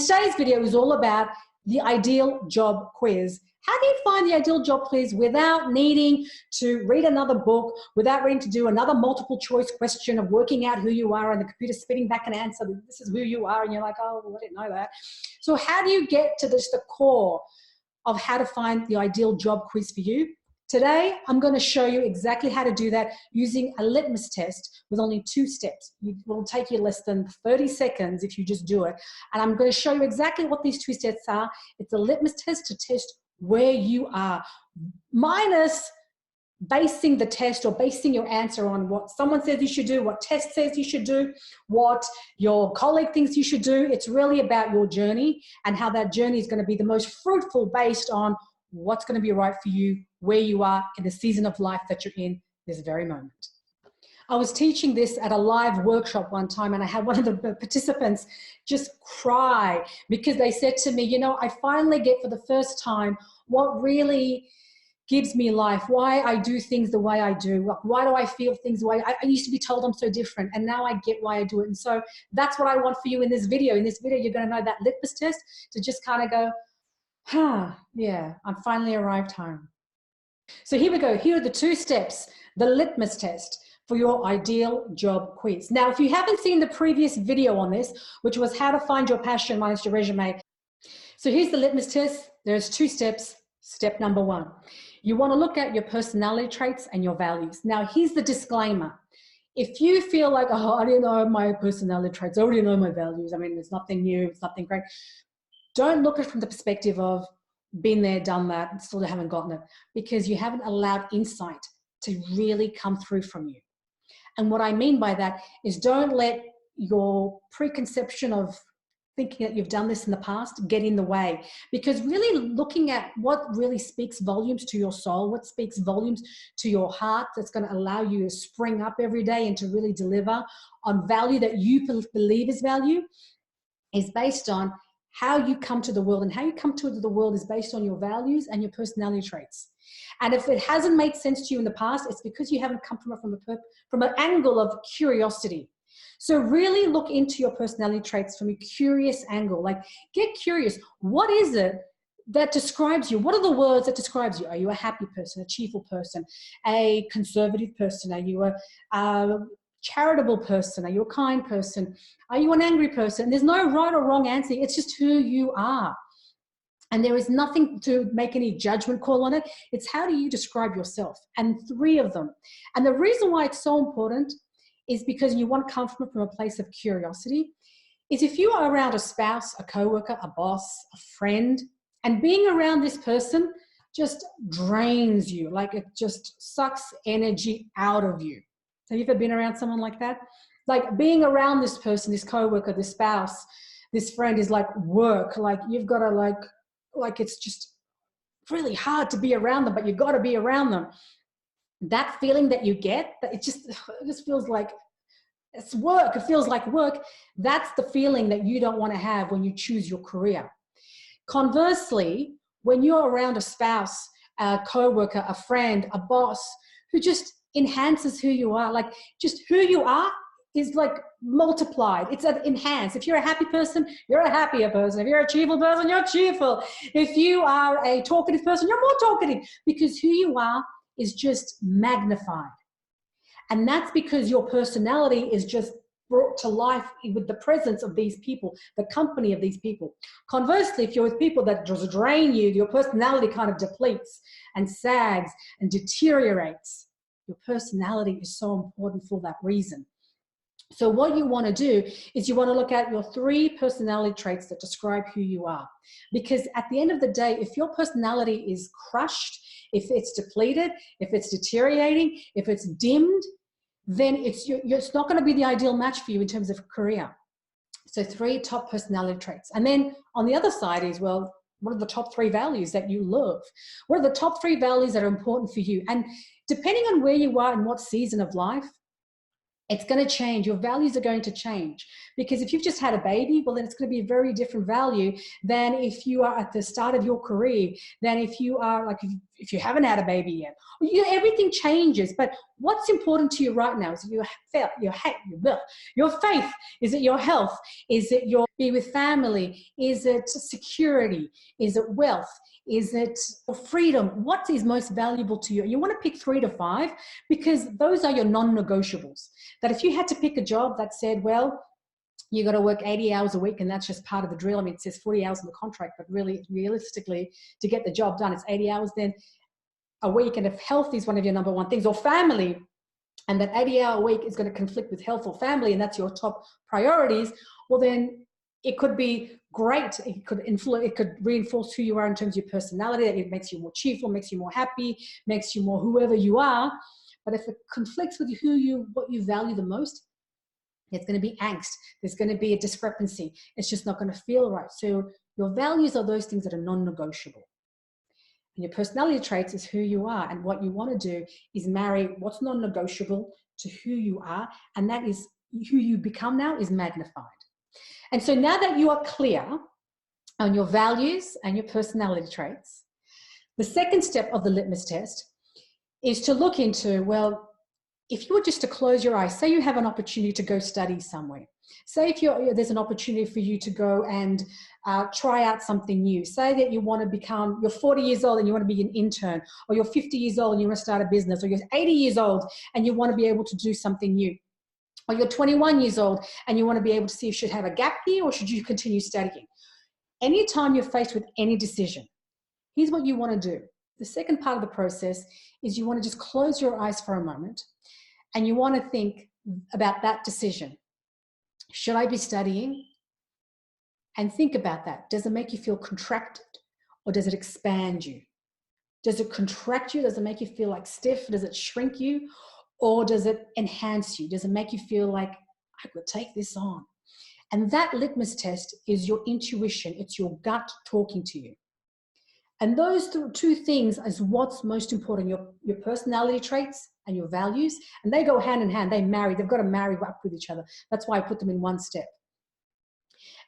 today's video is all about the ideal job quiz. How do you find the ideal job quiz without needing to read another book, without needing to do another multiple choice question of working out who you are and the computer spitting back an answer, this is who you are, and you're like, oh, well, I didn't know that. So how do you get to the core of how to find the ideal job quiz for you? Today, I'm going to show you exactly how to do that using a litmus test with only 2 steps. It will take you less than 30 seconds if you just do it. And I'm going to show you exactly what these 2 steps are. It's a litmus test to test where you are, minus basing the test or basing your answer on what someone says you should do, what test says you should do, what your colleague thinks you should do. It's really about your journey and how that journey is going to be the most fruitful based on what's going to be right for you, where you are in the season of life that you're in this very moment. I was teaching this at a live workshop one time, and I had one of the participants just cry because they said to me, you know, I finally get for the first time what really gives me life, why I do things the way I do, why do I feel things the way I used to be told I'm so different, and now I get why I do it. And so that's what I want for you in this video. In this video, you're going to know that litmus test to just kind of go, yeah, I'm finally arrived home. So here we go. Here are the 2 steps, the litmus test for your ideal job quiz. Now, if you haven't seen the previous video on this, which was how to find your passion minus your resume. So here's the litmus test. There's 2 steps. Step number 1, you want to look at your personality traits and your values. Now, here's the disclaimer. If you feel like, oh, I don't know my personality traits, I already know my values, I mean, there's nothing new, it's nothing great. Don't look at it from the perspective of been there, done that, and still haven't gotten it, because you haven't allowed insight to really come through from you. And what I mean by that is don't let your preconception of thinking that you've done this in the past get in the way, because really looking at what really speaks volumes to your soul, what speaks volumes to your heart, that's going to allow you to spring up every day and to really deliver on value that you believe is value, is based on how you come to the world. And how you come to the world is based on your values and your personality traits. And if it hasn't made sense to you in the past, it's because you haven't come from an angle of curiosity. So really look into your personality traits from a curious angle. Like, get curious. What is it that describes you? What are the words that describes you? Are you a happy person, a cheerful person, a conservative person? Are you a charitable person? Are you a kind person? Are you an angry person? There's no right or wrong answer. It's just who you are. And there is nothing to make any judgment call on it. It's how do you describe yourself? And 3 of them. And the reason why it's so important is because you want to come from a place of curiosity. Is if you are around a spouse, a coworker, a boss, a friend, and being around this person just drains you, like it just sucks energy out of you. Have you ever been around someone like that? Like being around this person, this coworker, this spouse, this friend is like work. Like you've got to like it's just really hard to be around them, but you've got to be around them. That feeling that you get, that it just feels like it's work. It feels like work. That's the feeling that you don't want to have when you choose your career. Conversely, when you're around a spouse, a coworker, a friend, a boss who just enhances who you are, like just who you are is like multiplied. It's enhanced. If you're a happy person, you're a happier person. If you're a cheerful person, you're cheerful. If you are a talkative person, you're more talkative, because who you are is just magnified. And that's because your personality is just brought to life with the presence of these people, the company of these people. Conversely, if you're with people that just drain you, your personality kind of depletes and sags and deteriorates. Your personality is so important for that reason. So what you want to do is you want to look at your 3 personality traits that describe who you are. Because at the end of the day, if your personality is crushed, if it's depleted, if it's deteriorating, if it's dimmed, then it's not going to be the ideal match for you in terms of career. So 3 top personality traits. And then on the other side is, well, what are the top 3 values that you love? What are the top 3 values that are important for you? And depending on where you are and what season of life, it's going to change. Your values are going to change, because if you've just had a baby, well, then it's going to be a very different value than if you are at the start of your career, than if you are like, if you haven't had a baby yet. Everything changes, but what's important to you right now? Is it your faith? Is it your health? Is it your be with family? Is it security? Is it wealth? Is it freedom? What is most valuable to you? You want to pick 3 to 5 because those are your non-negotiables. That if you had to pick a job that said, well, you got to work 80 hours a week and that's just part of the drill. I mean, it says 40 hours in the contract, but really, realistically, to get the job done, it's 80 hours then a week. And if health is one of your number one things, or family, and that 80-hour week is going to conflict with health or family, and that's your top priorities, well, then it could be great. It could reinforce who you are in terms of your personality. It makes you more cheerful, makes you more happy, makes you more whoever you are. But if it conflicts with what you value the most, it's going to be angst. There's going to be a discrepancy. It's just not going to feel right. So your values are those things that are non-negotiable. And your personality traits is who you are. And what you want to do is marry what's non-negotiable to who you are. And that is who you become now is magnified. And so now that you are clear on your values and your personality traits, the second step of the litmus test is to look into, well, if you were just to close your eyes, say you have an opportunity to go study somewhere. Say if there's an opportunity for you to go and try out something new. Say that you want to you're 40 years old and you want to be an intern, or you're 50 years old and you want to start a business, or you're 80 years old and you want to be able to do something new. Or you're 21 years old and you want to be able to see if you should have a gap year or should you continue studying. Anytime you're faced with any decision, here's what you want to do. The second part of the process is you want to just close your eyes for a moment and you want to think about that decision. Should I be studying? And think about that. Does it make you feel contracted or does it expand you? Does it contract you? Does it make you feel like stiff? Does it shrink you? Or does it enhance you? Does it make you feel like, I could take this on? And that litmus test is your intuition. It's your gut talking to you. And those two things is what's most important, your personality traits and your values. And they go hand in hand. They've got to marry up with each other. That's why I put them in one step.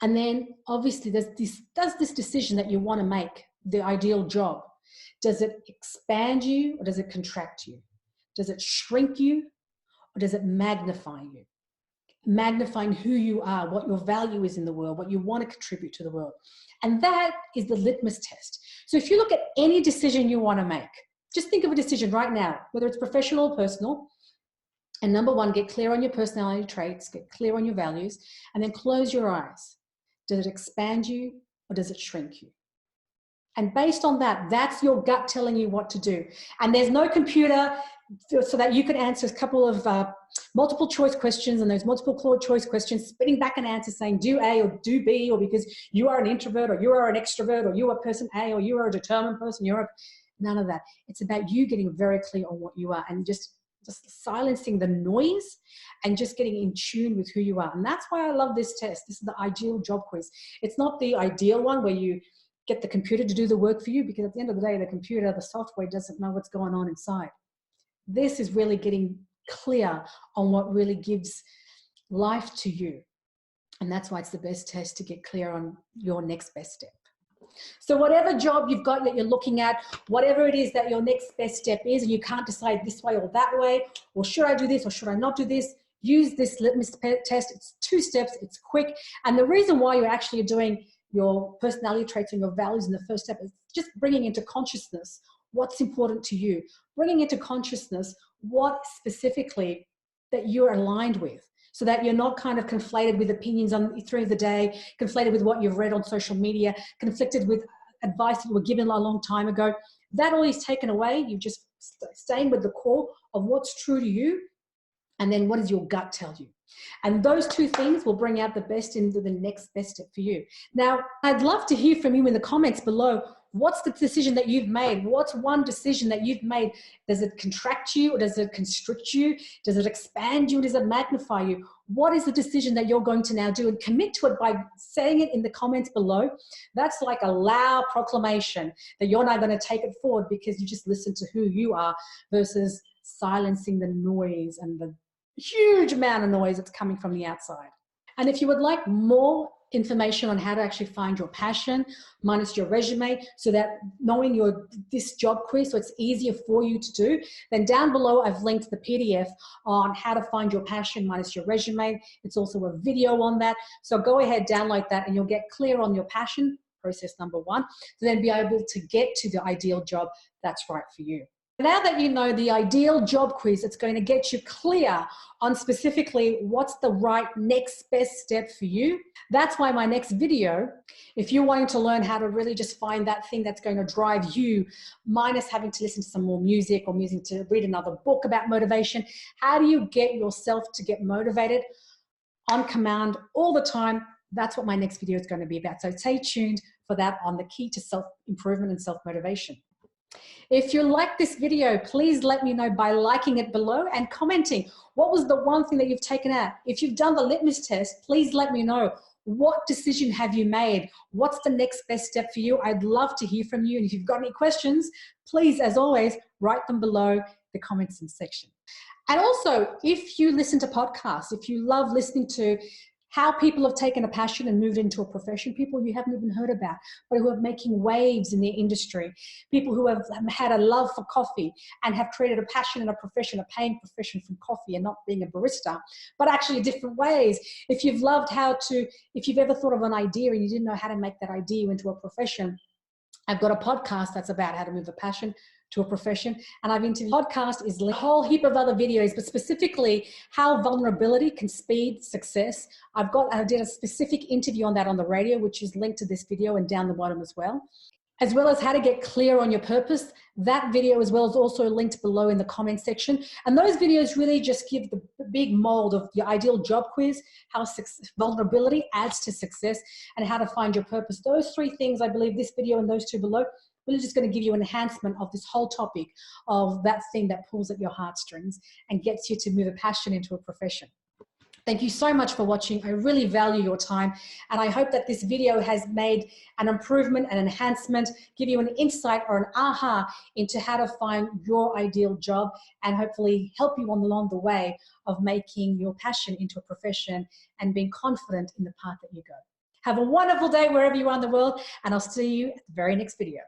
And then obviously does this decision that you want to make, the ideal job, does it expand you or does it contract you? Does it shrink you or does it magnify you? Magnifying who you are, what your value is in the world, what you want to contribute to the world. And that is the litmus test. So if you look at any decision you want to make, just think of a decision right now, whether it's professional or personal. And number one, get clear on your personality traits, get clear on your values, and then close your eyes. Does it expand you or does it shrink you? And based on that, that's your gut telling you what to do. And there's no computer so that you can answer a couple of multiple choice questions, and those multiple choice questions spitting back an answer saying do A or do B, or because you are an introvert or you are an extrovert or you are person A or you are a determined person. None of that. It's about you getting very clear on what you are and just silencing the noise and just getting in tune with who you are. And that's why I love this test. This is the ideal job quiz. It's not the ideal one where you get the computer to do the work for you, because at the end of the day, the software doesn't know what's going on inside. This is really getting clear on what really gives life to you. And that's why it's the best test to get clear on your next best step. So whatever job you've got that you're looking at, whatever it is that your next best step is, and you can't decide this way or that way, or should I do this or should I not do this, use this litmus test. It's 2 steps, it's quick. And the reason why you're actually doing your personality traits and your values in the first step is just bringing into consciousness what's important to you, bringing into consciousness what specifically that you're aligned with, so that you're not kind of conflated with opinions through the day, conflated with what you've read on social media, conflicted with advice that you were given a long time ago. That all is taken away. You just staying with the core of what's true to you, and then what does your gut tell you? And those 2 things will bring out the best into the next best step for you. Now, I'd love to hear from you in the comments below. What's the decision that you've made? What's one decision that you've made? Does it contract you or does it constrict you? Does it expand you or does it magnify you? What is the decision that you're going to now do? And commit to it by saying it in the comments below. That's like a loud proclamation that you're now going to take it forward because you just listen to who you are versus silencing the noise and the huge amount of noise that's coming from the outside. And if you would like more information on how to actually find your passion minus your resume, so that knowing this job quiz, so it's easier for you to do, then down below I've linked the PDF on how to find your passion minus your resume. It's also a video on that. So go ahead, download that, and you'll get clear on your passion, process number 1, to then be able to get to the ideal job that's right for you. Now that you know the ideal job quiz, it's going to get you clear on specifically what's the right next best step for you. That's why my next video, if you're wanting to learn how to really just find that thing that's going to drive you, minus having to listen to some more music or to read another book about motivation, how do you get yourself to get motivated on command all the time? That's what my next video is going to be about. So stay tuned for that on the key to self-improvement and self-motivation. If you like this video, please let me know by liking it below and commenting. What was the one thing that you've taken out? If you've done the litmus test, please let me know. What decision have you made? What's the next best step for you? I'd love to hear from you. And if you've got any questions, please, as always, write them below the comments section. And also, if you listen to podcasts, if you love listening to how people have taken a passion and moved into a profession, people you haven't even heard about, but who are making waves in their industry, people who have had a love for coffee and have created a passion and a profession, a paying profession from coffee and not being a barista, but actually different ways. If you've loved if you've ever thought of an idea and you didn't know how to make that idea into a profession, I've got a podcast that's about how to move a passion to a profession. And I've interviewed, podcast is a whole heap of other videos, but specifically how vulnerability can speed success. I did a specific interview on that on the radio, which is linked to this video and down the bottom as well as how to get clear on your purpose. That video as well is also linked below in the comment section. And those videos really just give the big mold of your ideal job quiz, how vulnerability adds to success, and how to find your purpose. Those 3 things, I believe this video and those 2 below, really just going to give you an enhancement of this whole topic of that thing that pulls at your heartstrings and gets you to move a passion into a profession. Thank you so much for watching. I really value your time, and I hope that this video has made an improvement, an enhancement, give you an insight or an aha into how to find your ideal job, and hopefully help you along the way of making your passion into a profession and being confident in the path that you go. Have a wonderful day wherever you are in the world, and I'll see you at the very next video.